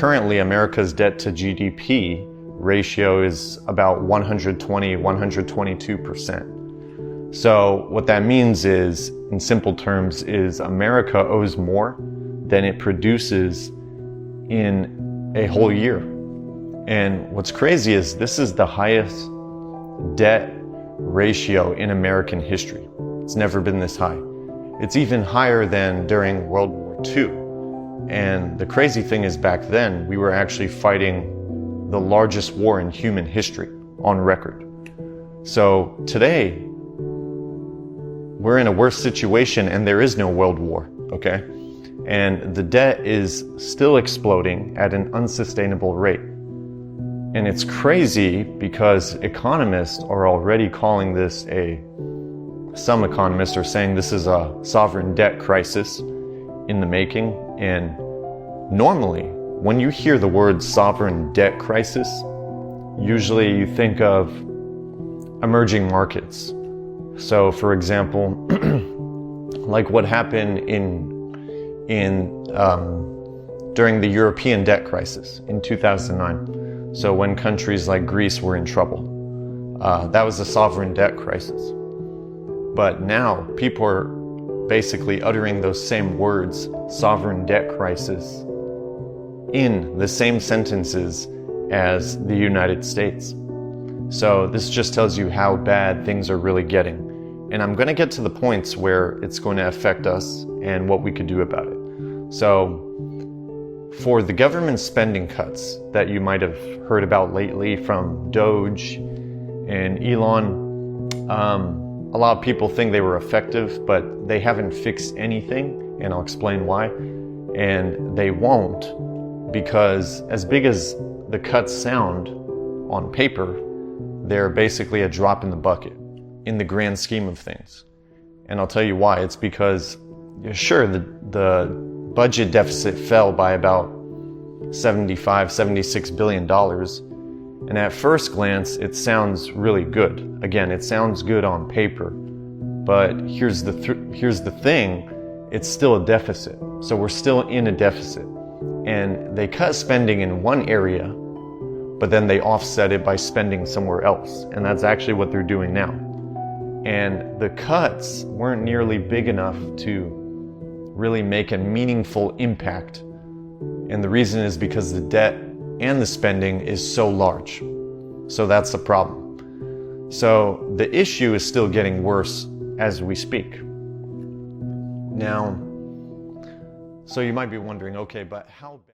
currently America's debt to GDP ratio is about 122%. So what that means is, in simple terms, is America owes more than it produces in a whole year. And what's crazy is this is the highest debt ratio in American history. It's never been this high. It's even higher than during World War II. And the crazy thing is, back then, we were actually fighting the largest war in human history on record. So today, we're in a worse situation and there is no world war, okay? And the debt is still exploding at an unsustainable rate. And it's crazy because economists are already calling this some economists are saying this is a sovereign debt crisis in the making. And normally, when you hear the word sovereign debt crisis, usually you think of emerging markets. So for example, like what happened during the European debt crisis in 2009. So when countries like Greece were in trouble, that was a sovereign debt crisis. But now people are basically uttering those same words, sovereign debt crisis, in the same sentences as the United States. So this just tells you how bad things are really getting. And I'm going to get to the points where it's going to affect us and what we could do about it. So for the government spending cuts that you might have heard about lately from Doge and Elon, a lot of people think they were effective, but they haven't fixed anything, and I'll explain why. And they won't, because as big as the cuts sound on paper, they're basically a drop in the bucket in the grand scheme of things. And I'll tell you why. It's because, sure, the budget deficit fell by about $76 billion. And at first glance, it sounds really good. Again, it sounds good on paper. But here's the thing, it's still a deficit. So we're still in a deficit. And they cut spending in one area, but then they offset it by spending somewhere else. And that's actually what they're doing now. And the cuts weren't nearly big enough to really make a meaningful impact. And the reason is because the debt and the spending is so large. So that's the problem. So the issue is still getting worse as we speak. Now, so you might be wondering, okay, but how